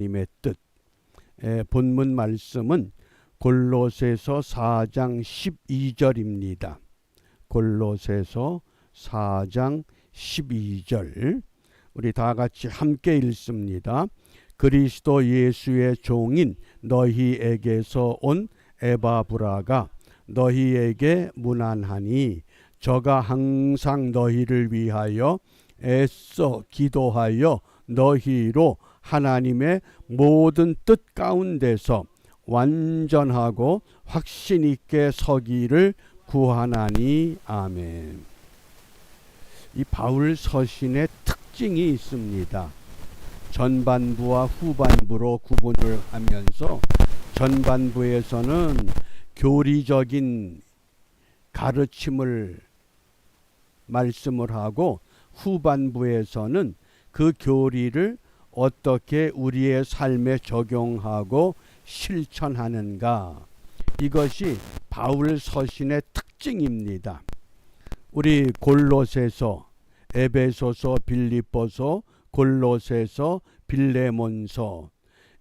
님의 뜻. 본문 말씀은 골로새서 4장 12절입니다. 골로새서 4장 12절 우리 다 같이 함께 읽습니다. 그리스도 예수의 종인 너희에게서 온 에바브라가 너희에게 문안하니 저가 항상 너희를 위하여 애써 기도하여 너희로 하나님의 모든 뜻 가운데서 완전하고 확신 있게 서기를 구하나니. 아멘. 이 바울 서신의 특징이 있습니다. 전반부와 후반부로 구분을 하면서 전반부에서는 교리적인 가르침을 말씀을 하고 후반부에서는 그 교리를 어떻게 우리의 삶에 적용하고 실천하는가, 이것이 바울 서신의 특징입니다. 우리 골로새서, 에베소서, 빌립보서, 골로새서, 빌레몬서,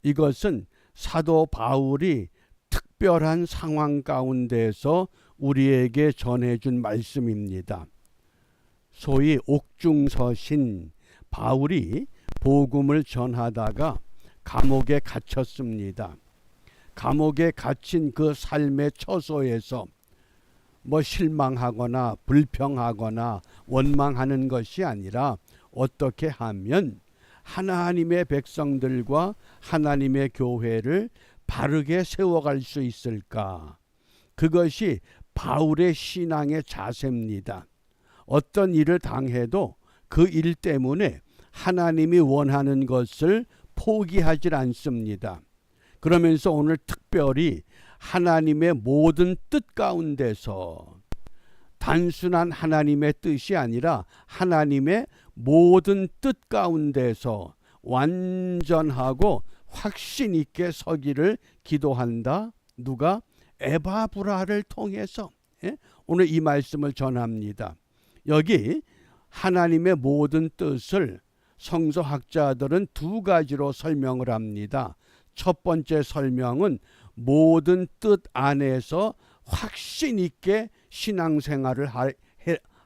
이것은 사도 바울이 특별한 상황 가운데서 우리에게 전해준 말씀입니다. 소위 옥중서신, 바울이 복음을 전하다가 감옥에 갇혔습니다. 감옥에 갇힌 그 삶의 처소에서 실망하거나 불평하거나 원망하는 것이 아니라 어떻게 하면 하나님의 백성들과 하나님의 교회를 바르게 세워갈 수 있을까? 그것이 바울의 신앙의 자세입니다. 어떤 일을 당해도 그 일 때문에 하나님이 원하는 것을 포기하지 않습니다. 그러면서 오늘 특별히 하나님의 모든 뜻 가운데서, 단순한 하나님의 뜻이 아니라 하나님의 모든 뜻 가운데서 완전하고 확신 있게 서기를 기도한다. 누가? 에바브라를 통해서. 오늘 이 말씀을 전합니다. 여기 하나님의 모든 뜻을 성서학자들은 두 가지로 설명을 합니다. 첫 번째 설명은 모든 뜻 안에서 확신 있게 신앙생활을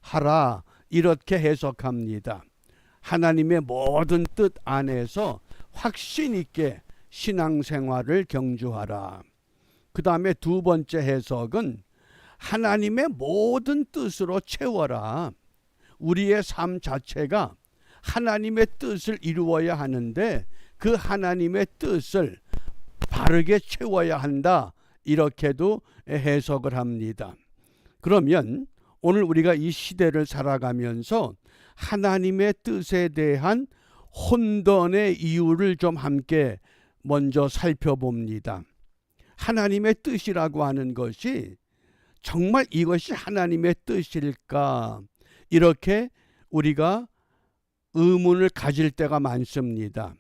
하라, 이렇게 해석합니다. 하나님의 모든 뜻 안에서 확신 있게 신앙생활을 경주하라. 그 다음에 두 번째 해석은 하나님의 모든 뜻으로 채워라. 우리의 삶 자체가 하나님의 뜻을 이루어야 하는데 그 하나님의 뜻을 바르게 채워야 한다, 이렇게도 해석을 합니다. 그러면 오늘 우리가 이 시대를 살아가면서 하나님의 뜻에 대한 혼돈의 이유를 좀 함께 먼저 살펴봅니다. 하나님의 뜻이라고 하는 것이 정말 이것이 하나님의 뜻일까? 이렇게 우리가 의문을 가질 때가 많습니다.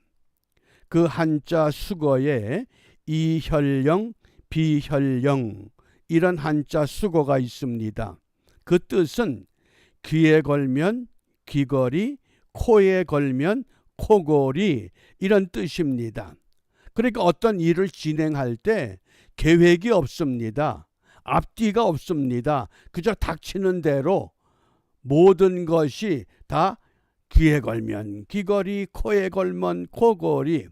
그 한자 수거에 이혈령, 비혈령, 이런 한자 수거가 있습니다. 그 뜻은 귀에 걸면 귀걸이, 코에 걸면 코걸이, 이런 뜻입니다. 그러니까 어떤 일을 진행할 때 계획이 없습니다. 앞뒤가 없습니다. 그저 닥치는 대로 모든 것이 다 귀에 걸면 귀걸이, 코에 걸면 코걸이,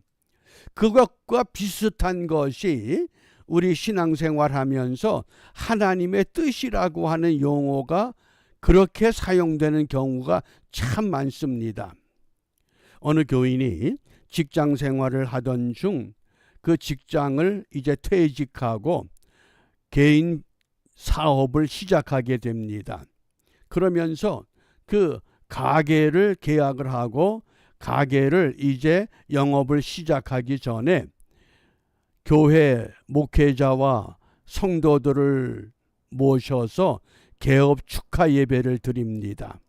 그것과 비슷한 것이 우리 신앙생활하면서 하나님의 뜻이라고 하는 용어가 그렇게 사용되는 경우가 참 많습니다. 어느 교인이 직장 생활을 하던 중 그 직장을 이제 퇴직하고 개인 사업을 시작하게 됩니다. 그러면서 그 가게를 계약을 하고 가게를 이제 영업을 시작하기 전에 교회 목회자와 성도들을 모셔서 개업 축하 예배를 드립니다.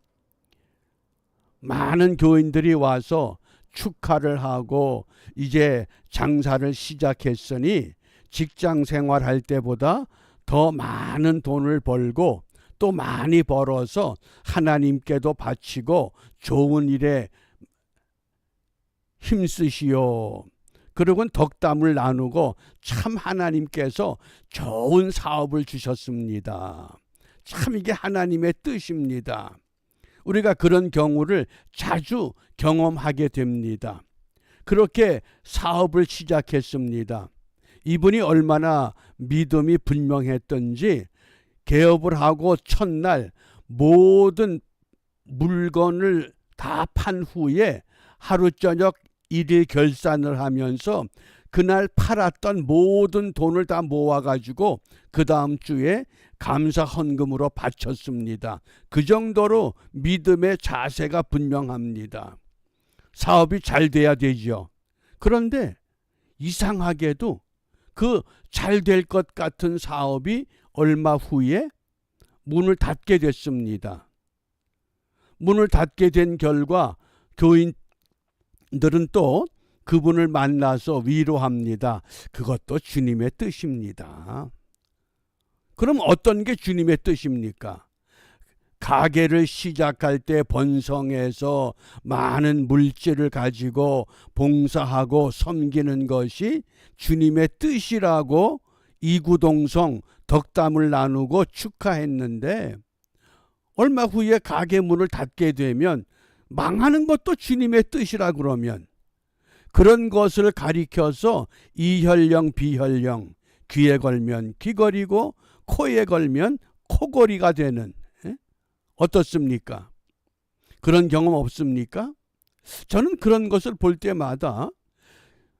많은 교인들이 와서 축하를 하고 이제 장사를 시작했으니 직장 생활할 때보다 더 많은 돈을 벌고 또 많이 벌어서 하나님께도 바치고 좋은 일에 힘쓰시오. 그리고 덕담을 나누고 참 하나님께서 좋은 사업을 주셨습니다. 참 이게 하나님의 뜻입니다. 우리가 그런 경우를 자주 경험하게 됩니다. 그렇게 사업을 시작했습니다. 이분이 얼마나 믿음이 분명했던지 개업을 하고 첫날 모든 물건을 다 판 후에 하루 저녁 일일 결산을 하면서 그날 팔았던 모든 돈을 다 모아가지고 그 다음 주에 감사 헌금으로 바쳤습니다. 그 정도로 믿음의 자세가 분명합니다. 사업이 잘 돼야 되죠. 그런데 이상하게도 그 잘 될 것 같은 사업이 얼마 후에 문을 닫게 됐습니다. 문을 닫게 된 결과 교인들은 또 그분을 만나서 위로합니다. 그것도 주님의 뜻입니다. 그럼 어떤 게 주님의 뜻입니까? 가게를 시작할 때 번성해서 많은 물질을 가지고 봉사하고 섬기는 것이 주님의 뜻이라고 이구동성 덕담을 나누고 축하했는데 얼마 후에 가게 문을 닫게 되면 망하는 것도 주님의 뜻이라 그러면 그런 것을 가리켜서 이혈령 비혈령, 귀에 걸면 귀걸이고 코에 걸면 코걸이가 되는, 어떻습니까? 그런 경험 없습니까? 저는 그런 것을 볼 때마다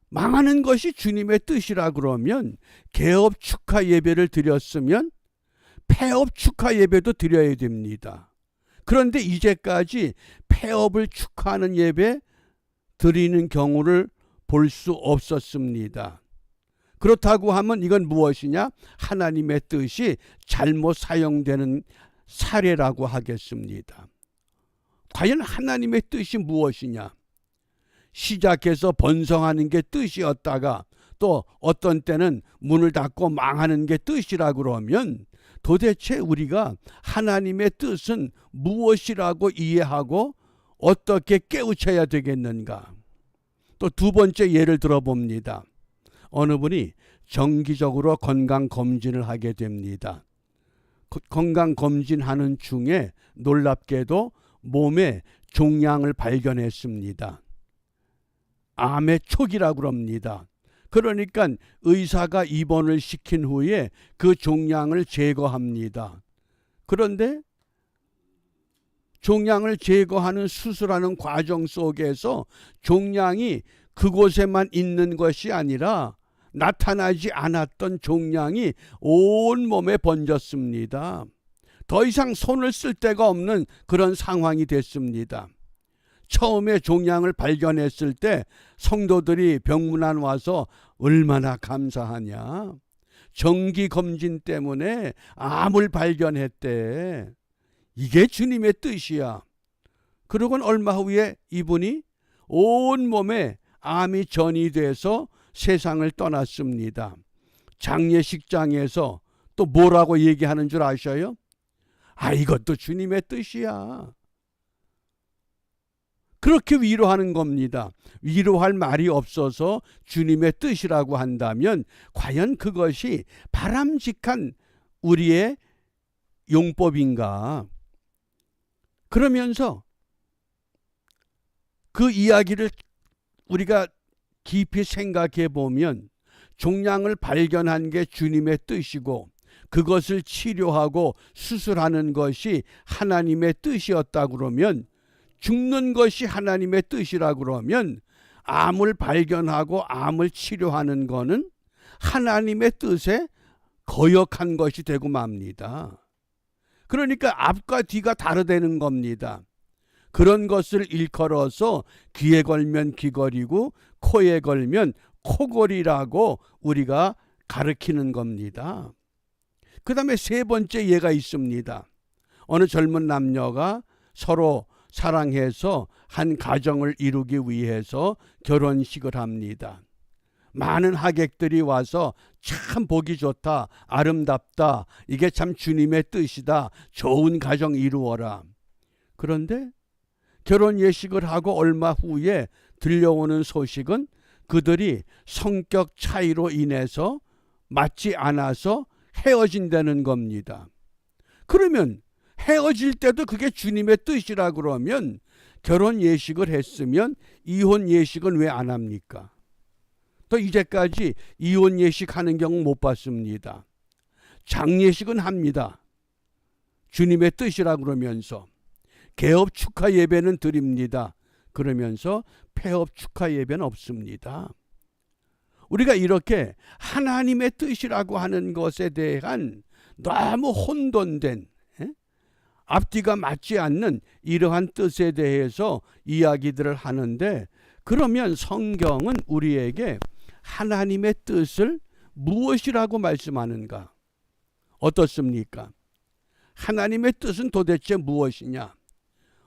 망하는 것이 주님의 뜻이라 그러면 개업 축하 예배를 드렸으면 폐업 축하 예배도 드려야 됩니다. 그런데 이제까지 폐업을 축하하는 예배 드리는 경우를 볼 수 없었습니다. 그렇다고 하면 이건 무엇이냐? 하나님의 뜻이 잘못 사용되는 사례라고 하겠습니다. 과연 하나님의 뜻이 무엇이냐? 시작해서 번성하는 게 뜻이었다가 또 어떤 때는 문을 닫고 망하는 게 뜻이라 그러면 도대체 우리가 하나님의 뜻은 무엇이라고 이해하고 어떻게 깨우쳐야 되겠는가? 또 두 번째 예를 들어봅니다. 어느 분이 정기적으로 건강검진을 하게 됩니다. 건강검진하는 중에 놀랍게도 몸에 종양을 발견했습니다. 암의 초기라고 그럽니다. 그러니까 의사가 입원을 시킨 후에 그 종양을 제거합니다. 그런데 종양을 제거하는 수술하는 과정 속에서 종양이 그곳에만 있는 것이 아니라 나타나지 않았던 종양이 온 몸에 번졌습니다. 더 이상 손을 쓸 데가 없는 그런 상황이 됐습니다. 처음에 종양을 발견했을 때 성도들이 병문안 와서 얼마나 감사하냐. 정기검진 때문에 암을 발견했대. 이게 주님의 뜻이야. 그러고는 얼마 후에 이분이 온몸에 암이 전이돼서 세상을 떠났습니다. 장례식장에서 또 뭐라고 얘기하는 줄 아셔요? 이것도 주님의 뜻이야. 그렇게 위로하는 겁니다. 위로할 말이 없어서 주님의 뜻이라고 한다면 과연 그것이 바람직한 우리의 용법인가? 그러면서 그 이야기를 우리가 깊이 생각해 보면 종양을 발견한 게 주님의 뜻이고 그것을 치료하고 수술하는 것이 하나님의 뜻이었다 그러면 죽는 것이 하나님의 뜻이라 그러면 암을 발견하고 암을 치료하는 것은 하나님의 뜻에 거역한 것이 되고 맙니다. 그러니까 앞과 뒤가 다르다는 겁니다. 그런 것을 일컬어서 귀에 걸면 귀걸이고 코에 걸면 코걸이라고 우리가 가르치는 겁니다. 그 다음에 세 번째 예가 있습니다. 어느 젊은 남녀가 서로 사랑해서 한 가정을 이루기 위해서 결혼식을 합니다. 많은 하객들이 와서 참 보기 좋다, 아름답다, 이게 참 주님의 뜻이다, 좋은 가정 이루어라. 그런데 결혼 예식을 하고 얼마 후에 들려오는 소식은 그들이 성격 차이로 인해서 맞지 않아서 헤어진다는 겁니다. 그러면 헤어질 때도 그게 주님의 뜻이라 그러면 결혼 예식을 했으면 이혼 예식은 왜 안 합니까? 또 이제까지 이혼 예식 하는 경우 못 봤습니다. 장례식은 합니다. 주님의 뜻이라 그러면서 개업 축하 예배는 드립니다. 그러면서 폐업 축하 예배는 없습니다. 우리가 이렇게 하나님의 뜻이라고 하는 것에 대한 너무 혼돈된 앞뒤가 맞지 않는 이러한 뜻에 대해서 이야기들을 하는데, 그러면 성경은 우리에게 하나님의 뜻을 무엇이라고 말씀하는가? 어떻습니까? 하나님의 뜻은 도대체 무엇이냐?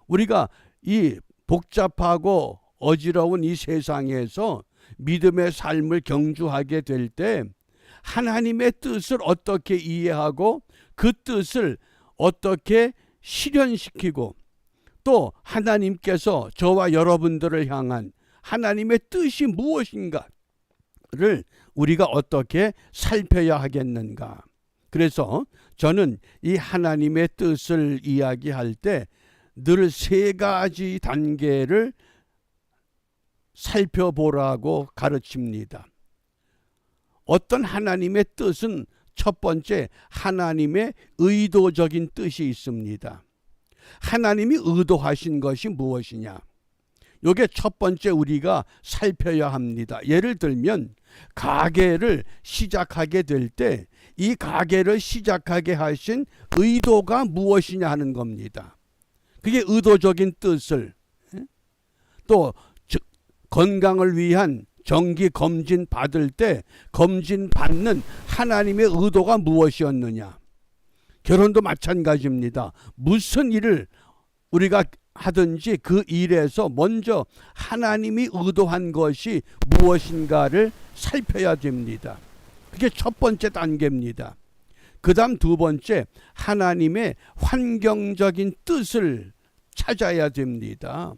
우리가 이 복잡하고 어지러운 이 세상에서 믿음의 삶을 경주하게 될 때 하나님의 뜻을 어떻게 이해하고 그 뜻을 어떻게 실현시키고 또 하나님께서 저와 여러분들을 향한 하나님의 뜻이 무엇인가를 우리가 어떻게 살펴야 하겠는가? 그래서 저는 이 하나님의 뜻을 이야기할 때 늘 세 가지 단계를 살펴보라고 가르칩니다. 어떤 하나님의 뜻은 첫 번째 하나님의 의도적인 뜻이 있습니다. 하나님이 의도하신 것이 무엇이냐? 이게 첫 번째 우리가 살펴야 합니다. 예를 들면 가게를 시작하게 될 때 이 가게를 시작하게 하신 의도가 무엇이냐 하는 겁니다. 그게 의도적인 뜻을, 또 건강을 위한 정기 검진 받을 때 검진 받는 하나님의 의도가 무엇이었느냐? 결혼도 마찬가지입니다. 무슨 일을 우리가 하든지 그 일에서 먼저 하나님이 의도한 것이 무엇인가를 살펴야 됩니다. 그게 첫 번째 단계입니다. 그 다음 두 번째, 하나님의 환경적인 뜻을 찾아야 됩니다.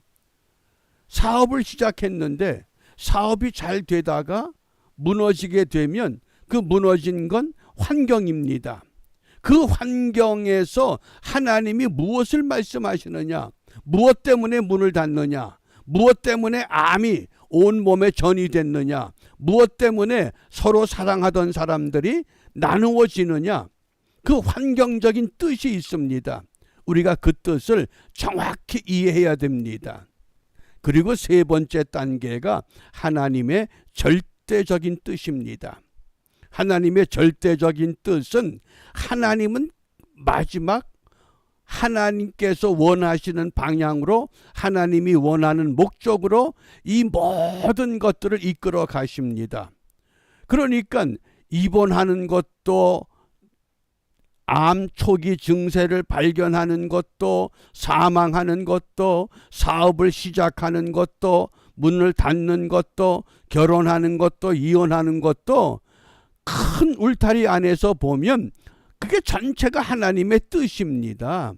사업을 시작했는데 사업이 잘 되다가 무너지게 되면 그 무너진 건 환경입니다. 그 환경에서 하나님이 무엇을 말씀하시느냐? 무엇 때문에 문을 닫느냐? 무엇 때문에 암이 온몸에 전이 됐느냐? 무엇 때문에 서로 사랑하던 사람들이 나누어지느냐? 그 환경적인 뜻이 있습니다. 우리가 그 뜻을 정확히 이해해야 됩니다. 그리고 세 번째 단계가 하나님의 절대적인 뜻입니다. 하나님의 절대적인 뜻은 하나님은 마지막 하나님께서 원하시는 방향으로, 하나님이 원하는 목적으로 이 모든 것들을 이끌어 가십니다. 그러니까 입원하는 것도, 암 초기 증세를 발견하는 것도, 사망하는 것도, 사업을 시작하는 것도, 문을 닫는 것도, 결혼하는 것도, 이혼하는 것도 큰 울타리 안에서 보면 그게 전체가 하나님의 뜻입니다.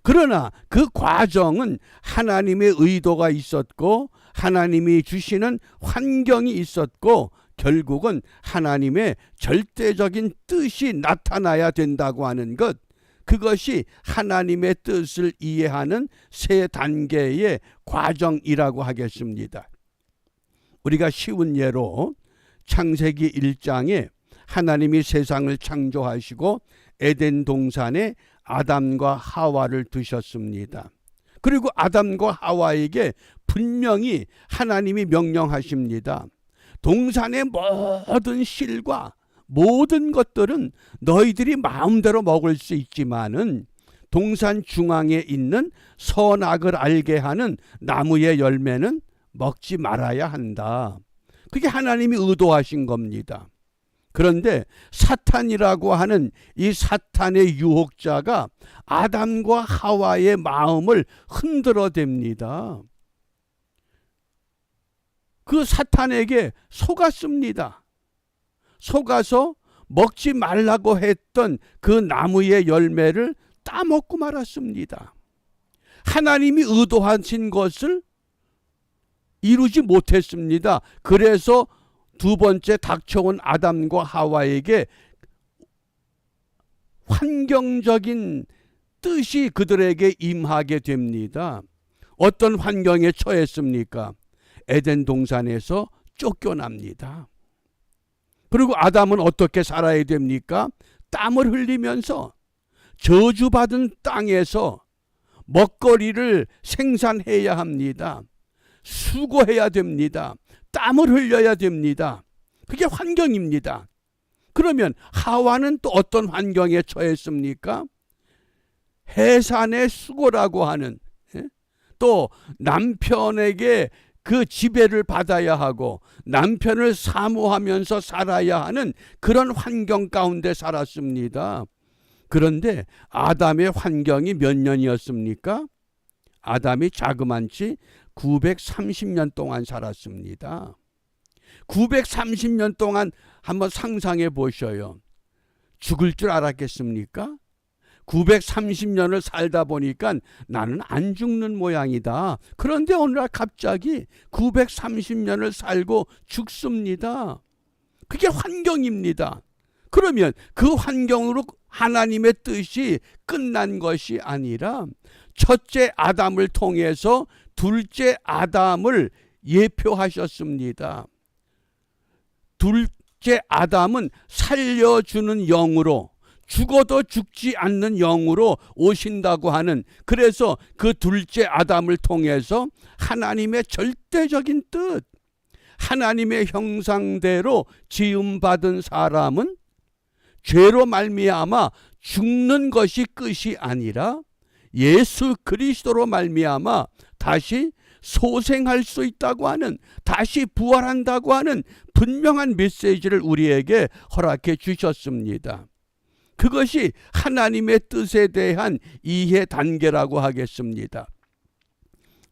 그러나 그 과정은 하나님의 의도가 있었고 하나님이 주시는 환경이 있었고 결국은 하나님의 절대적인 뜻이 나타나야 된다고 하는 것, 그것이 하나님의 뜻을 이해하는 세 단계의 과정이라고 하겠습니다. 우리가 쉬운 예로 창세기 1장에 하나님이 세상을 창조하시고 에덴 동산에 아담과 하와를 두셨습니다. 그리고 아담과 하와에게 분명히 하나님이 명령하십니다. 동산의 모든 실과 모든 것들은 너희들이 마음대로 먹을 수 있지만은 동산 중앙에 있는 선악을 알게 하는 나무의 열매는 먹지 말아야 한다. 그게 하나님이 의도하신 겁니다. 그런데 사탄이라고 하는 이 사탄의 유혹자가 아담과 하와의 마음을 흔들어댑니다. 그 사탄에게 속았습니다. 속아서 먹지 말라고 했던 그 나무의 열매를 따먹고 말았습니다. 하나님이 의도하신 것을 이루지 못했습니다. 그래서 두 번째 닥쳐온 아담과 하와에게 환경적인 뜻이 그들에게 임하게 됩니다. 어떤 환경에 처했습니까? 에덴 동산에서 쫓겨납니다. 그리고 아담은 어떻게 살아야 됩니까? 땀을 흘리면서 저주받은 땅에서 먹거리를 생산해야 합니다. 수고해야 됩니다. 땀을 흘려야 됩니다. 그게 환경입니다. 그러면 하와는 또 어떤 환경에 처했습니까? 해산의 수고라고 하는, 또 남편에게 그 지배를 받아야 하고 남편을 사모하면서 살아야 하는 그런 환경 가운데 살았습니다. 그런데 아담의 환경이 몇 년이었습니까? 아담이 자그만치 930년 동안 살았습니다. 930년 동안 한번 상상해 보셔요. 죽을 줄 알았겠습니까? 930년을 살다 보니까 나는 안 죽는 모양이다. 그런데 어느 날 갑자기 930년을 살고 죽습니다. 그게 환경입니다. 그러면 그 환경으로 하나님의 뜻이 끝난 것이 아니라 첫째 아담을 통해서 둘째 아담을 예표하셨습니다. 둘째 아담은 살려주는 영으로, 죽어도 죽지 않는 영으로 오신다고 하는, 그래서 그 둘째 아담을 통해서 하나님의 절대적인 뜻, 하나님의 형상대로 지음받은 사람은 죄로 말미암아 죽는 것이 끝이 아니라 예수 그리스도로 말미암아 다시 소생할 수 있다고 하는, 다시 부활한다고 하는 분명한 메시지를 우리에게 허락해 주셨습니다. 그것이 하나님의 뜻에 대한 이해 단계라고 하겠습니다.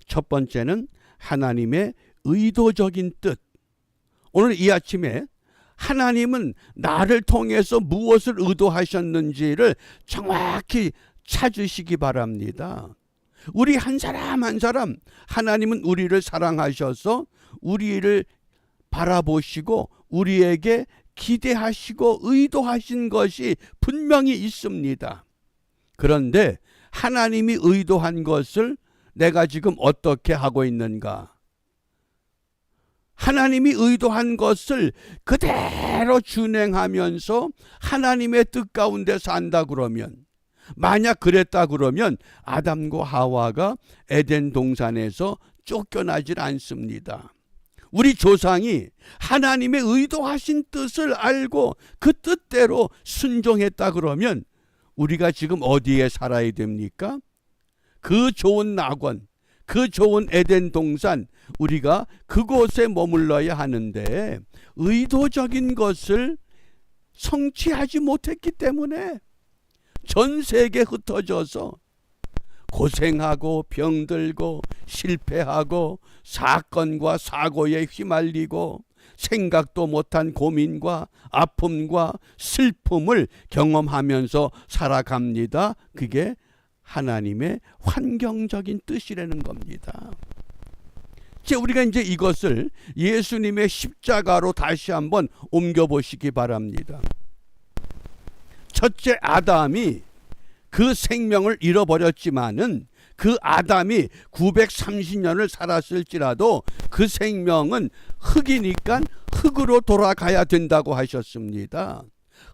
첫 번째는 하나님의 의도적인 뜻. 오늘 이 아침에 하나님은 나를 통해서 무엇을 의도하셨는지를 정확히 찾으시기 바랍니다. 우리 한 사람 한 사람 하나님은 우리를 사랑하셔서 우리를 바라보시고 우리에게 기대하시고 의도하신 것이 분명히 있습니다. 그런데 하나님이 의도한 것을 내가 지금 어떻게 하고 있는가? 하나님이 의도한 것을 그대로 준행하면서 하나님의 뜻 가운데 산다 그러면, 만약 그랬다 그러면 아담과 하와가 에덴 동산에서 쫓겨나질 않습니다. 우리 조상이 하나님의 의도하신 뜻을 알고 그 뜻대로 순종했다 그러면 우리가 지금 어디에 살아야 됩니까? 그 좋은 낙원, 그 좋은 에덴 동산, 우리가 그곳에 머물러야 하는데 의도적인 것을 성취하지 못했기 때문에 전 세계에 흩어져서 고생하고 병들고 실패하고 사건과 사고에 휘말리고 생각도 못한 고민과 아픔과 슬픔을 경험하면서 살아갑니다. 그게 하나님의 환경적인 뜻이라는 겁니다. 우리가 이제 이것을 예수님의 십자가로 다시 한번 옮겨보시기 바랍니다. 첫째 아담이 그 생명을 잃어버렸지만은 그 아담이 930년을 살았을지라도 그 생명은 흙이니까 흙으로 돌아가야 된다고 하셨습니다.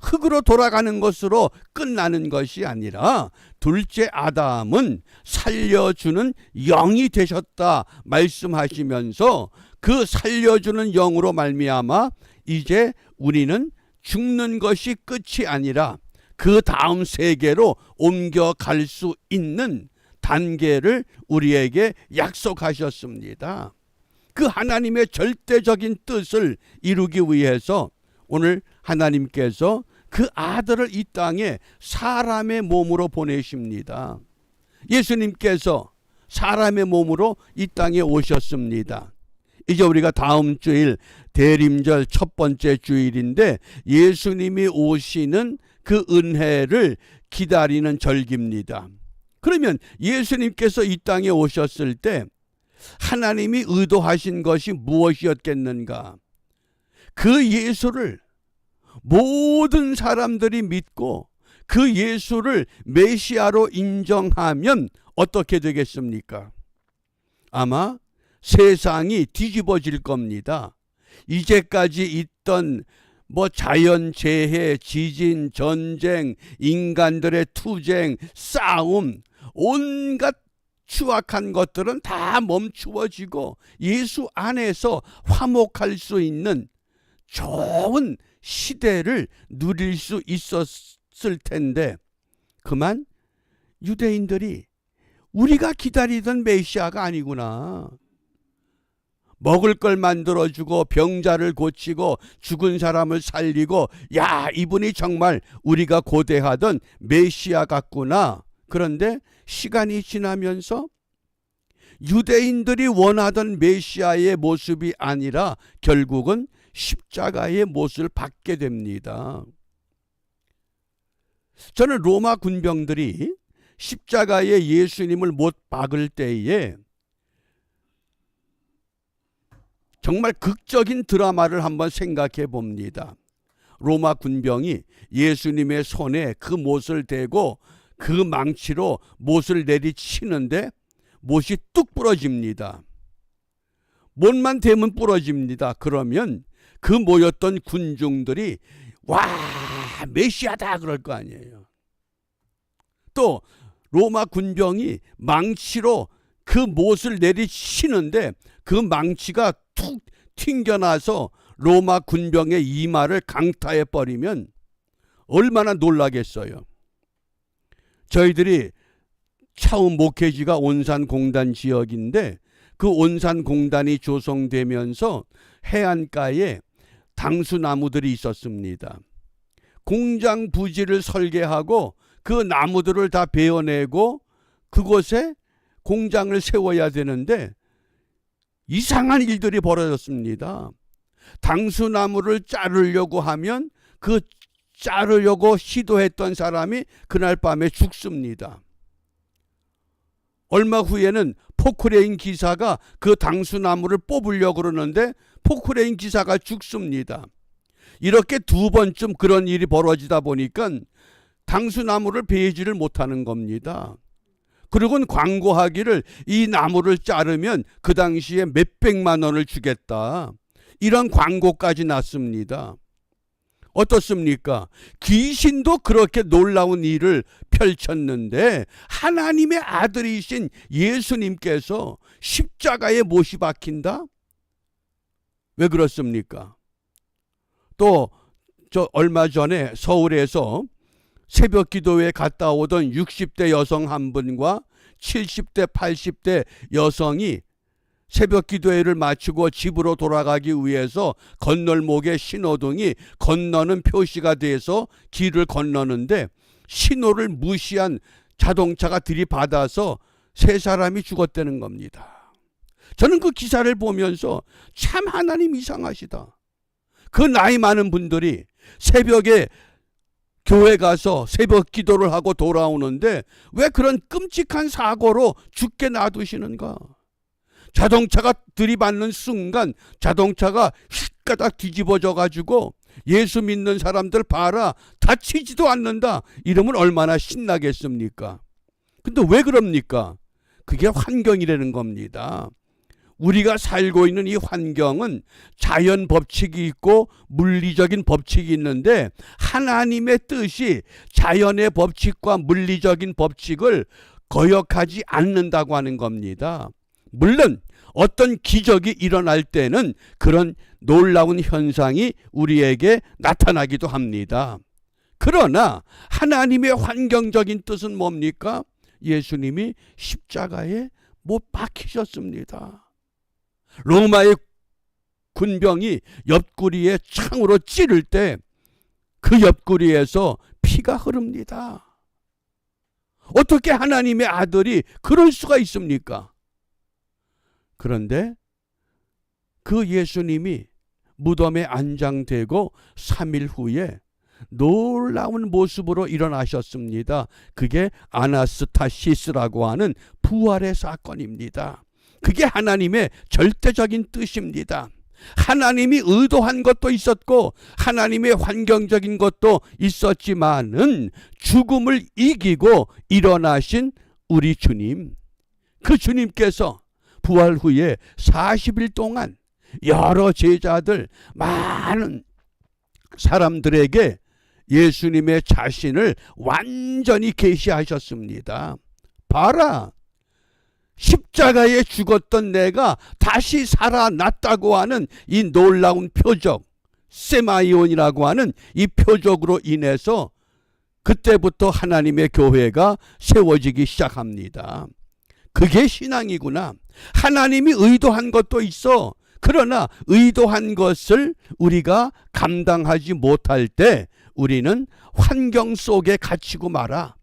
흙으로 돌아가는 것으로 끝나는 것이 아니라 둘째 아담은 살려주는 영이 되셨다 말씀하시면서 그 살려주는 영으로 말미암아 이제 우리는 죽는 것이 끝이 아니라 그 다음 세계로 옮겨갈 수 있는 단계를 우리에게 약속하셨습니다. 그 하나님의 절대적인 뜻을 이루기 위해서 오늘 하나님께서 그 아들을 이 땅에 사람의 몸으로 보내십니다. 예수님께서 사람의 몸으로 이 땅에 오셨습니다. 이제 우리가 다음 주일 대림절 첫 번째 주일인데 예수님이 오시는 그 은혜를 기다리는 절기입니다. 그러면 예수님께서 이 땅에 오셨을 때 하나님이 의도하신 것이 무엇이었겠는가? 그 예수를 모든 사람들이 믿고 그 예수를 메시아로 인정하면 어떻게 되겠습니까? 아마 세상이 뒤집어질 겁니다. 이제까지 있던 자연재해, 지진, 전쟁, 인간들의 투쟁, 싸움, 온갖 추악한 것들은 다 멈추어지고 예수 안에서 화목할 수 있는 좋은 시대를 누릴 수 있었을 텐데, 그만 유대인들이 우리가 기다리던 메시아가 아니구나, 먹을 걸 만들어주고 병자를 고치고 죽은 사람을 살리고, 야, 이분이 정말 우리가 고대하던 메시아 같구나. 그런데 시간이 지나면서 유대인들이 원하던 메시아의 모습이 아니라 결국은 십자가의 모습을 받게 됩니다. 저는 로마 군병들이 십자가에 예수님을 못 박을 때에 정말 극적인 드라마를 한번 생각해 봅니다. 로마 군병이 예수님의 손에 그 못을 대고 그 망치로 못을 내리치는데 못이 뚝 부러집니다. 못만 대면 부러집니다. 그러면 그 모였던 군중들이 와, 메시아다 그럴 거 아니에요. 또 로마 군병이 망치로 그 못을 내리치는데 그 망치가 툭 튕겨나서 로마 군병의 이마를 강타해 버리면 얼마나 놀라겠어요. 저희들이 처음 목회지가 온산공단 지역인데, 그 온산공단이 조성되면서 해안가에 당수나무들이 있었습니다. 공장 부지를 설계하고 그 나무들을 다 베어내고 그곳에 공장을 세워야 되는데 이상한 일들이 벌어졌습니다. 당수나무를 자르려고 하면 그 자르려고 시도했던 사람이 그날 밤에 죽습니다. 얼마 후에는 포크레인 기사가 그 당수나무를 뽑으려고 그러는데 포크레인 기사가 죽습니다. 이렇게 두 번쯤 그런 일이 벌어지다 보니까 당수나무를 베지를 못하는 겁니다. 그리고는 광고하기를 이 나무를 자르면 그 당시에 몇백만 원을 주겠다, 이런 광고까지 났습니다. 어떻습니까? 귀신도 그렇게 놀라운 일을 펼쳤는데 하나님의 아들이신 예수님께서 십자가에 못이 박힌다? 왜 그렇습니까? 또 저 얼마 전에 서울에서 새벽 기도회에 갔다 오던 60대 여성 한 분과 70대 80대 여성이 새벽 기도회를 마치고 집으로 돌아가기 위해서 건널목에 신호등이 건너는 표시가 돼서 길을 건너는데 신호를 무시한 자동차가 들이받아서 세 사람이 죽었다는 겁니다. 저는 그 기사를 보면서 참 하나님 이상하시다. 그 나이 많은 분들이 새벽에 교회 가서 새벽 기도를 하고 돌아오는데 왜 그런 끔찍한 사고로 죽게 놔두시는가? 자동차가 들이받는 순간 자동차가 휙가닥 뒤집어져 가지고 예수 믿는 사람들 봐라, 다치지도 않는다, 이러면 얼마나 신나겠습니까? 근데 왜 그럽니까? 그게 환경이라는 겁니다. 우리가 살고 있는 이 환경은 자연 법칙이 있고 물리적인 법칙이 있는데 하나님의 뜻이 자연의 법칙과 물리적인 법칙을 거역하지 않는다고 하는 겁니다. 물론 어떤 기적이 일어날 때는 그런 놀라운 현상이 우리에게 나타나기도 합니다. 그러나 하나님의 환경적인 뜻은 뭡니까? 예수님이 십자가에 못 박히셨습니다. 로마의 군병이 옆구리에 창으로 찌를 때 그 옆구리에서 피가 흐릅니다. 어떻게 하나님의 아들이 그럴 수가 있습니까? 그런데 그 예수님이 무덤에 안장되고 3일 후에 놀라운 모습으로 일어나셨습니다. 그게 아나스타시스라고 하는 부활의 사건입니다. 그게 하나님의 절대적인 뜻입니다. 하나님이 의도한 것도 있었고 하나님의 환경적인 것도 있었지만은 죽음을 이기고 일어나신 우리 주님, 그 주님께서 부활 후에 40일 동안 여러 제자들, 많은 사람들에게 예수님의 자신을 완전히 계시하셨습니다. 봐라, 십자가에 죽었던 내가 다시 살아났다고 하는 이 놀라운 표적, 세마이온이라고 하는 이 표적으로 인해서 그때부터 하나님의 교회가 세워지기 시작합니다. 그게 신앙이구나. 하나님이 의도한 것도 있어. 그러나 의도한 것을 우리가 감당하지 못할 때 우리는 환경 속에 갇히고 말아.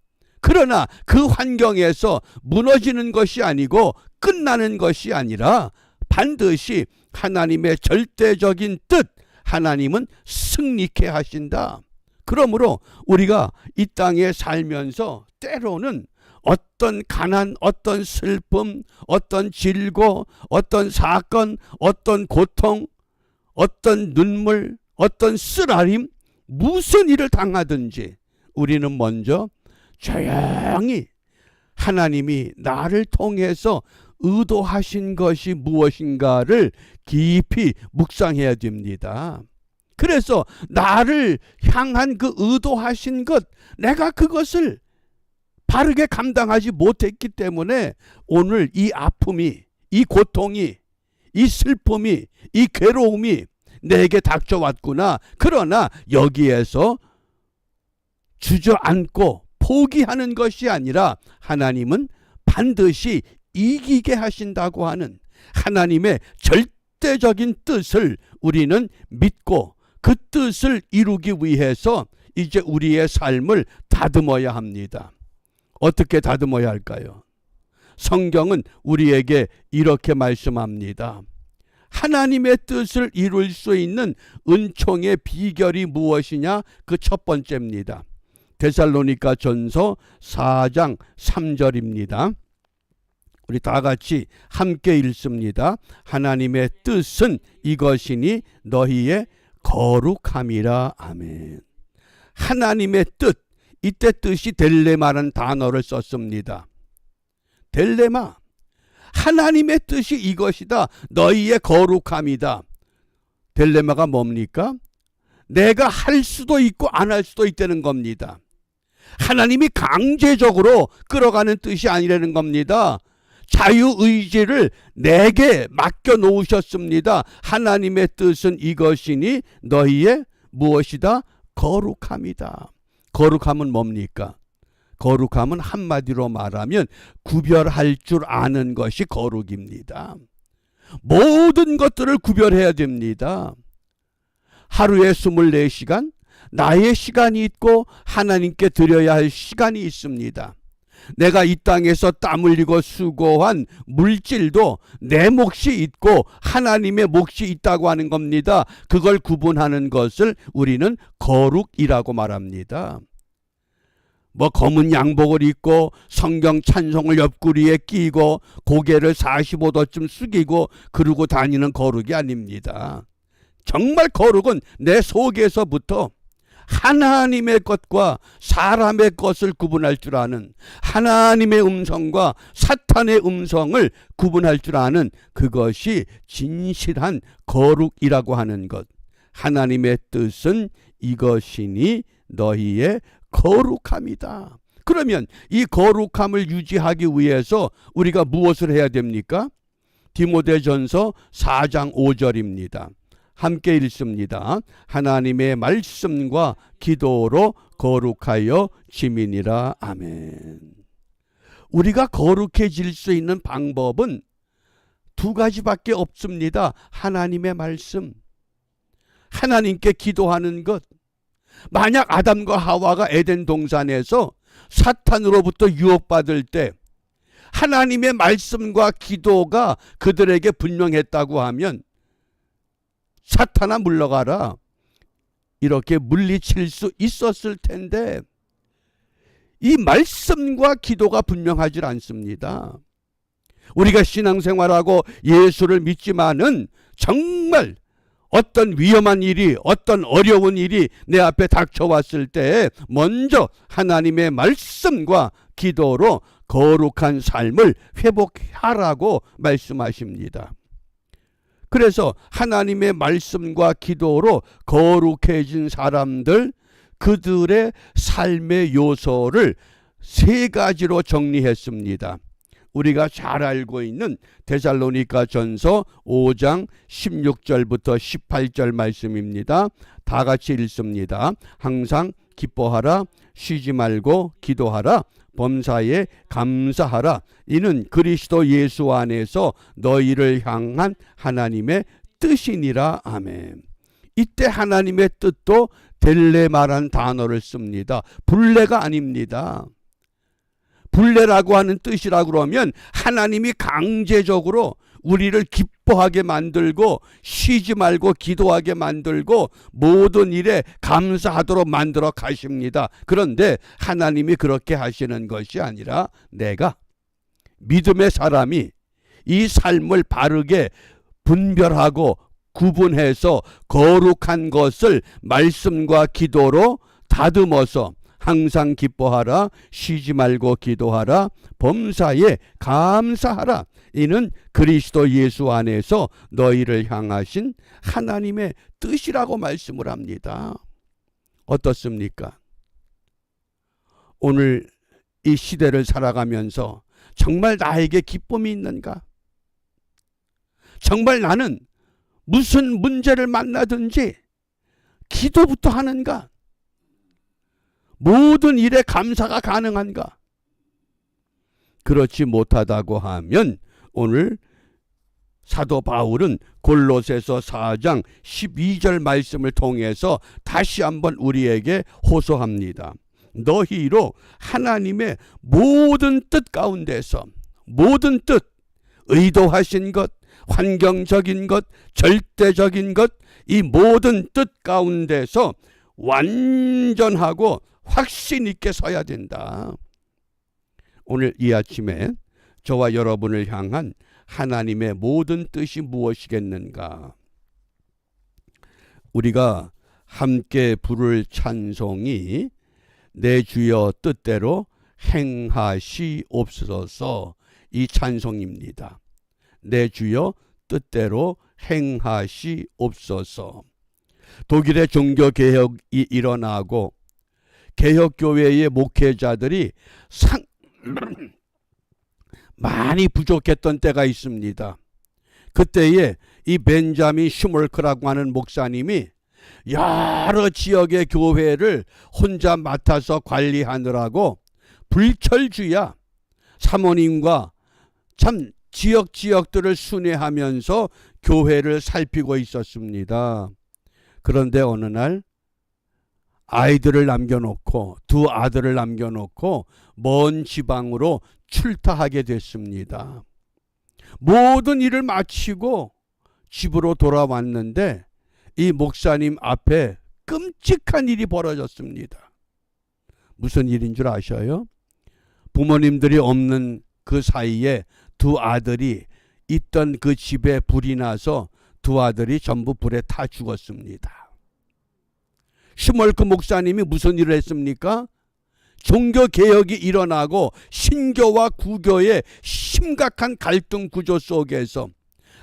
그러나 그 환경에서 무너지는 것이 아니고 끝나는 것이 아니라 반드시 하나님의 절대적인 뜻, 하나님은 승리케 하신다. 그러므로 우리가 이 땅에 살면서 때로는 어떤 가난, 어떤 슬픔, 어떤 질고, 어떤 사건, 어떤 고통, 어떤 눈물, 어떤 쓰라림, 무슨 일을 당하든지 우리는 먼저 조용히 하나님이 나를 통해서 의도하신 것이 무엇인가를 깊이 묵상해야 됩니다. 그래서 나를 향한 그 의도하신 것, 내가 그것을 바르게 감당하지 못했기 때문에 오늘 이 아픔이, 이 고통이, 이 슬픔이, 이 괴로움이 내게 닥쳐왔구나. 그러나 여기에서 주저앉고 포기하는 것이 아니라 하나님은 반드시 이기게 하신다고 하는 하나님의 절대적인 뜻을 우리는 믿고 그 뜻을 이루기 위해서 이제 우리의 삶을 다듬어야 합니다. 어떻게 다듬어야 할까요? 성경은 우리에게 이렇게 말씀합니다. 하나님의 뜻을 이룰 수 있는 은총의 비결이 무엇이냐? 그 첫 번째입니다. 데살로니가 전서 4장 3절입니다. 우리 다 같이 함께 읽습니다. 하나님의 뜻은 이것이니 너희의 거룩함이라. 아멘. 하나님의 뜻, 이때 뜻이 델레마라는 단어를 썼습니다. 델레마, 하나님의 뜻이 이것이다. 너희의 거룩함이다. 델레마가 뭡니까? 내가 할 수도 있고 안 할 수도 있다는 겁니다. 하나님이 강제적으로 끌어가는 뜻이 아니라는 겁니다. 자유의지를 내게 맡겨 놓으셨습니다. 하나님의 뜻은 이것이니 너희의 무엇이다? 거룩함이다. 거룩함은 뭡니까? 거룩함은 한마디로 말하면 구별할 줄 아는 것이 거룩입니다. 모든 것들을 구별해야 됩니다. 하루에 24시간 나의 시간이 있고 하나님께 드려야 할 시간이 있습니다. 내가 이 땅에서 땀 흘리고 수고한 물질도 내 몫이 있고 하나님의 몫이 있다고 하는 겁니다. 그걸 구분하는 것을 우리는 거룩이라고 말합니다. 뭐 검은 양복을 입고 성경 찬송을 옆구리에 끼고 고개를 45도쯤 숙이고 그러고 다니는 거룩이 아닙니다. 정말 거룩은 내 속에서부터 하나님의 것과 사람의 것을 구분할 줄 아는, 하나님의 음성과 사탄의 음성을 구분할 줄 아는 그것이 진실한 거룩이라고 하는 것. 하나님의 뜻은 이것이니 너희의 거룩함이다. 그러면 이 거룩함을 유지하기 위해서 우리가 무엇을 해야 됩니까? 디모데전서 4장 5절입니다. 함께 읽습니다. 하나님의 말씀과 기도로 거룩하여 지민이라. 아멘. 우리가 거룩해질 수 있는 방법은 두 가지밖에 없습니다. 하나님의 말씀, 하나님께 기도하는 것. 만약 아담과 하와가 에덴 동산에서 사탄으로부터 유혹받을 때 하나님의 말씀과 기도가 그들에게 분명했다고 하면 사탄아 물러가라, 이렇게 물리칠 수 있었을 텐데 이 말씀과 기도가 분명하지 않습니다. 우리가 신앙생활하고 예수를 믿지만은 정말 어떤 위험한 일이, 어떤 어려운 일이 내 앞에 닥쳐왔을 때 먼저 하나님의 말씀과 기도로 거룩한 삶을 회복하라고 말씀하십니다. 그래서 하나님의 말씀과 기도로 거룩해진 사람들, 그들의 삶의 요소를 세 가지로 정리했습니다. 우리가 잘 알고 있는 데살로니가 전서 5장 16절부터 18절 말씀입니다. 다 같이 읽습니다. 항상 기뻐하라, 쉬지 말고 기도하라, 범사에 감사하라. 이는 그리스도 예수 안에서 너희를 향한 하나님의 뜻이니라. 아멘. 이때 하나님의 뜻도 델레마란 단어를 씁니다. 불레가 아닙니다. 불레라고 하는 뜻이라 그러면 하나님이 강제적으로 우리를 기뻐하게 만들고 쉬지 말고 기도하게 만들고 모든 일에 감사하도록 만들어 가십니다. 그런데 하나님이 그렇게 하시는 것이 아니라 내가 믿음의 사람이 이 삶을 바르게 분별하고 구분해서 거룩한 것을 말씀과 기도로 다듬어서 항상 기뻐하라, 쉬지 말고 기도하라, 범사에 감사하라. 이는 그리스도 예수 안에서 너희를 향하신 하나님의 뜻이라고 말씀을 합니다. 어떻습니까? 오늘 이 시대를 살아가면서 정말 나에게 기쁨이 있는가? 정말 나는 무슨 문제를 만나든지 기도부터 하는가? 모든 일에 감사가 가능한가? 그렇지 못하다고 하면 오늘 사도 바울은 골로새서 4장 12절 말씀을 통해서 다시 한번 우리에게 호소합니다. 너희로 하나님의 모든 뜻 가운데서 모든 뜻, 의도하신 것, 환경적인 것, 절대적인 것, 이 모든 뜻 가운데서 완전하고 확신 있게 서야 된다. 오늘 이 아침에 저와 여러분을 향한 하나님의 모든 뜻이 무엇이겠는가? 우리가 함께 부를 찬송이 내 주여 뜻대로 행하시옵소서, 이 찬송입니다. 내 주여 뜻대로 행하시옵소서. 독일의 종교개혁이 일어나고 개혁교회의 목회자들이 많이 부족했던 때가 있습니다. 그때에 이 벤자민 슈몰크라고 하는 목사님이 여러 지역의 교회를 혼자 맡아서 관리하느라고 불철주야 사모님과 참 지역들을 순회하면서 교회를 살피고 있었습니다. 그런데 어느 날 아이들을 남겨놓고, 두 아들을 남겨놓고 먼 지방으로 출타하게 됐습니다. 모든 일을 마치고 집으로 돌아왔는데 이 목사님 앞에 끔찍한 일이 벌어졌습니다. 무슨 일인 줄 아셔요? 부모님들이 없는 그 사이에 두 아들이 있던 그 집에 불이 나서 두 아들이 전부 불에 타 죽었습니다. 슈몰크 목사님이 무슨 일을 했습니까? 종교개혁이 일어나고 신교와 구교의 심각한 갈등 구조 속에서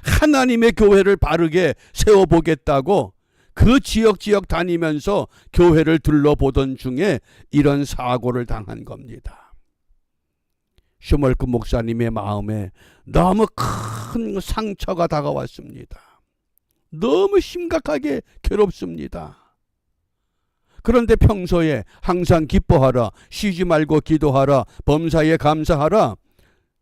하나님의 교회를 바르게 세워보겠다고 그 지역 다니면서 교회를 둘러보던 중에 이런 사고를 당한 겁니다. 슈몰크 목사님의 마음에 너무 큰 상처가 다가왔습니다. 너무 심각하게 괴롭습니다. 그런데 평소에 항상 기뻐하라, 쉬지 말고 기도하라, 범사에 감사하라,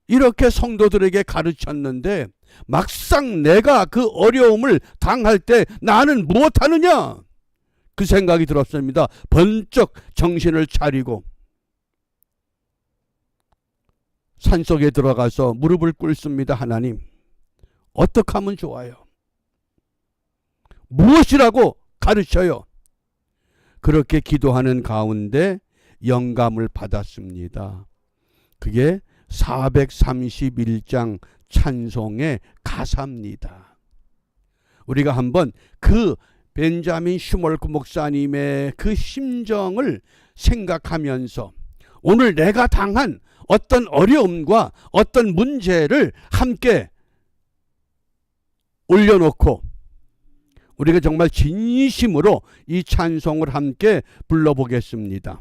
이렇게 성도들에게 가르쳤는데 막상 내가 그 어려움을 당할 때 나는 무엇하느냐? 그 생각이 들었습니다. 번쩍 정신을 차리고 산속에 들어가서 무릎을 꿇습니다. 하나님, 어떻게 하면 좋아요? 무엇이라고 가르쳐요? 그렇게 기도하는 가운데 영감을 받았습니다. 그게 431장 찬송의 가사입니다. 우리가 한번 그 벤자민 슈몰크 목사님의 그 심정을 생각하면서 오늘 내가 당한 어떤 어려움과 어떤 문제를 함께 올려놓고 우리가 정말 진심으로 이 찬송을 함께 불러보겠습니다.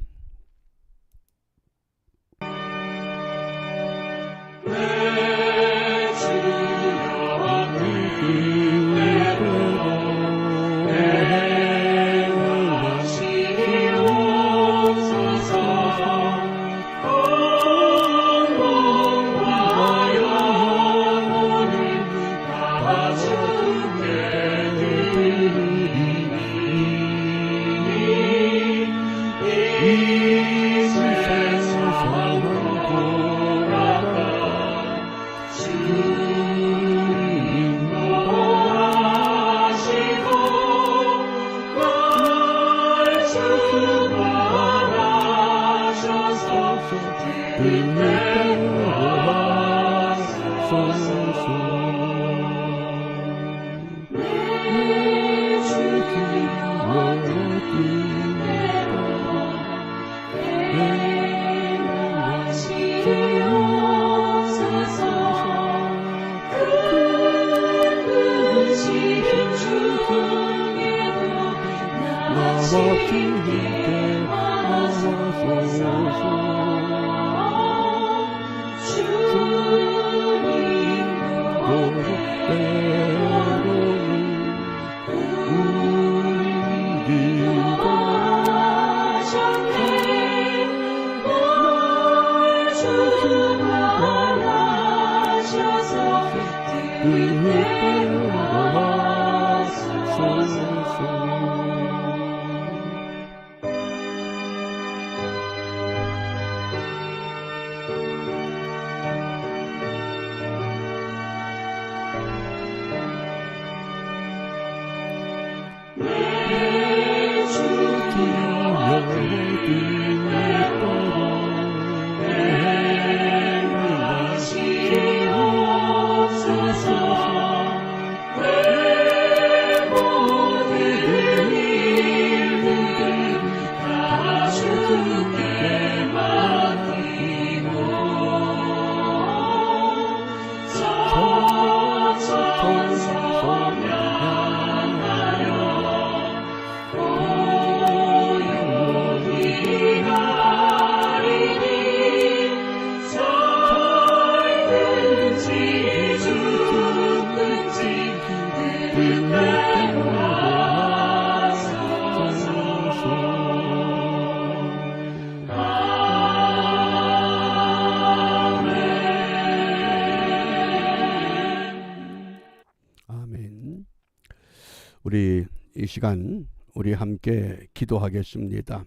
우리 이 시간 우리 함께 기도하겠습니다.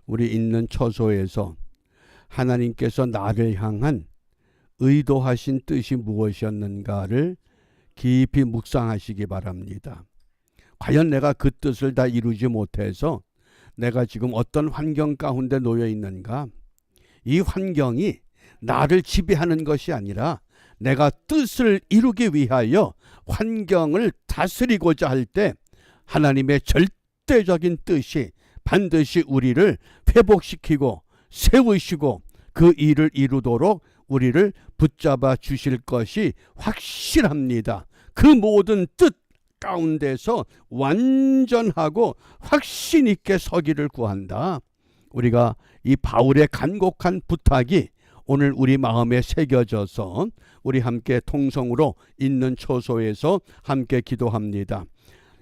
우리 있는 처소에서 하나님께서 나를 향한 의도하신 뜻이 무엇이었는가를 깊이 묵상하시기 바랍니다. 과연 내가 그 뜻을 다 이루지 못해서 내가 지금 어떤 환경 가운데 놓여 있는가? 이 환경이 나를 지배하는 것이 아니라 내가 뜻을 이루기 위하여 환경을 다스리고자 할 때 하나님의 절대적인 뜻이 반드시 우리를 회복시키고 세우시고 그 일을 이루도록 우리를 붙잡아 주실 것이 확실합니다. 그 모든 뜻 가운데서 완전하고 확신 있게 서기를 구한다. 우리가 이 바울의 간곡한 부탁이 오늘 우리 마음에 새겨져서 우리 함께 통성으로 있는 처소에서 함께 기도합니다.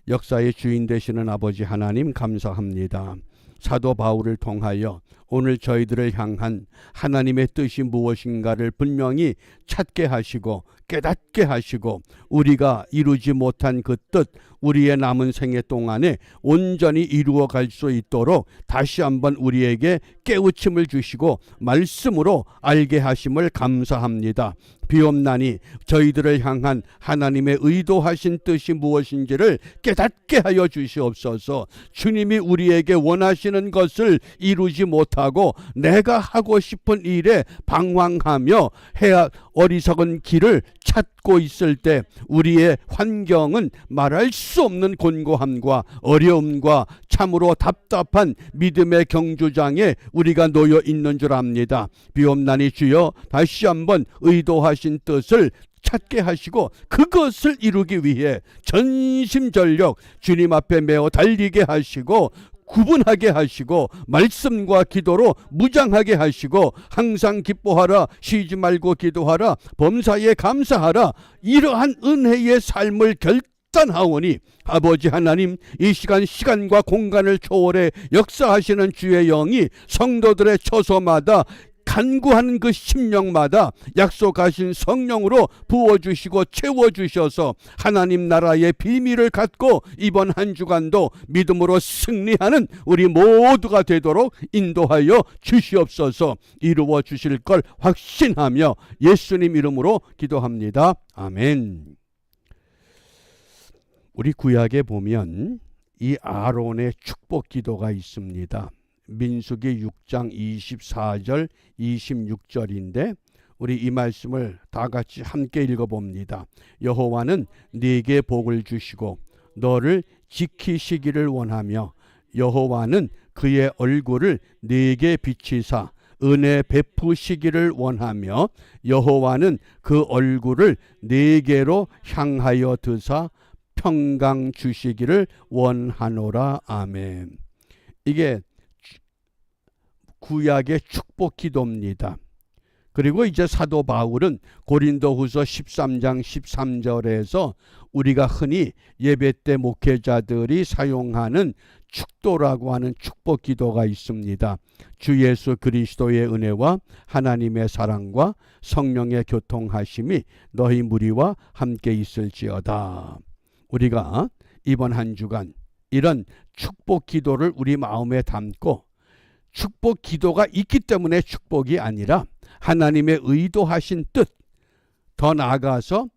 역사의 주인 되시는 아버지 하나님 감사합니다. 사도 바울을 통하여 오늘 저희들을 향한 하나님의 뜻이 무엇인가를 분명히 찾게 하시고 깨닫게 하시고 우리가 이루지 못한 그 뜻 우리의 남은 생애 동안에 온전히 이루어 갈 수 있도록 다시 한번 우리에게 깨우침을 주시고 말씀으로 알게 하심을 감사합니다. 비옵나니 저희들을 향한 하나님의 의도하신 뜻이 무엇인지를 깨닫게 하여 주시옵소서. 주님이 우리에게 원하시는 것을 이루지 못하고 내가 하고 싶은 일에 방황하며 해야 어리석은 길을 찾고 있을 때 우리의 환경은 말할 수 없는 곤고함과 어려움과 참으로 답답한 믿음의 경주장에 우리가 놓여 있는 줄 압니다. 비옵나니 주여 다시 한번 의도하신 뜻을 찾게 하시고 그것을 이루기 위해 전심전력 주님 앞에 메어 달리게 하시고 구분하게 하시고 말씀과 기도로 무장하게 하시고 항상 기뻐하라, 쉬지 말고 기도하라, 범사에 감사하라, 이러한 은혜의 삶을 결단하오니 아버지 하나님, 이 시간과 공간을 초월해 역사하시는 주의 영이 성도들의 처소마다 간구하는 그 심령마다 약속하신 성령으로 부어주시고 채워주셔서 하나님 나라의 비밀을 갖고 이번 한 주간도 믿음으로 승리하는 우리 모두가 되도록 인도하여 주시옵소서. 이루어 주실 걸 확신하며 예수님 이름으로 기도합니다. 아멘. 우리 구약에 보면 이 아론의 축복 기도가 있습니다. 민수기 6장 24절 26절인데 우리 이 말씀을 다 같이 함께 읽어봅니다. 여호와는 네게 복을 주시고 너를 지키시기를 원하며 여호와는 그의 얼굴을 네게 비치사 은혜 베푸시기를 원하며 여호와는 그 얼굴을 네게로 향하여 드사 평강 주시기를 원하노라. 아멘. 이게 구약의 축복 기도입니다. 그리고 이제 사도 바울은 고린도후서 13장 13절에서 우리가 흔히 예배 때 목회자들이 사용하는 축도라고 하는 축복 기도가 있습니다. 주 예수 그리스도의 은혜와 하나님의 사랑과 성령의 교통하심이 너희 무리와 함께 있을지어다. 우리가 이번 한 주간 이런 축복 기도를 우리 마음에 담고 축복 기도가 있기 때문에 축복이 아니라 하나님의 의도하신 뜻, 더 나아가서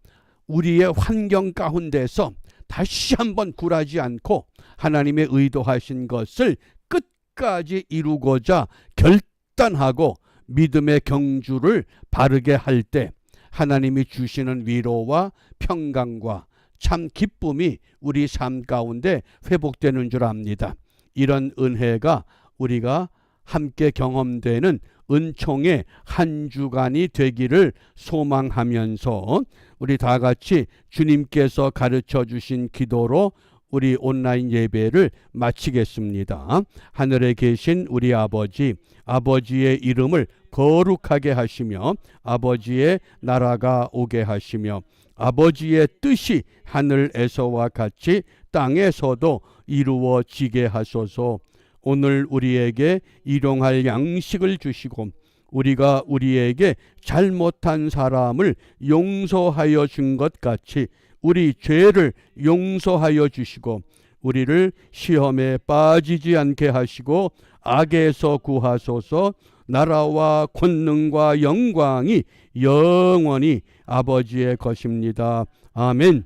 우리의 환경 가운데서 다시 한번 굴하지 않고 하나님의 의도하신 것을 끝까지 이루고자 결단하고 믿음의 경주를 바르게 할 때 하나님이 주시는 위로와 평강과 참 기쁨이 우리 삶 가운데 회복되는 줄 압니다. 이런 은혜가 우리가 함께 경험되는 은총의 한 주간이 되기를 소망하면서 우리 다 같이 주님께서 가르쳐 주신 기도로 우리 온라인 예배를 마치겠습니다. 하늘에 계신 우리 아버지, 아버지의 이름을 거룩하게 하시며 아버지의 나라가 오게 하시며 아버지의 뜻이 하늘에서와 같이 땅에서도 이루어지게 하소서. 오늘 우리에게 일용할 양식을 주시고 우리가 우리에게 잘못한 사람을 용서하여 준 것 같이 우리 죄를 용서하여 주시고 우리를 시험에 빠지지 않게 하시고 악에서 구하소서. 나라와 권능과 영광이 영원히 아버지의 것입니다. 아멘.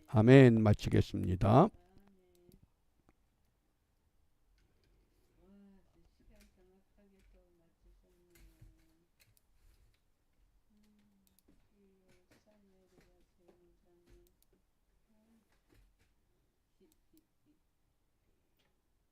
아멘. 마치겠습니다.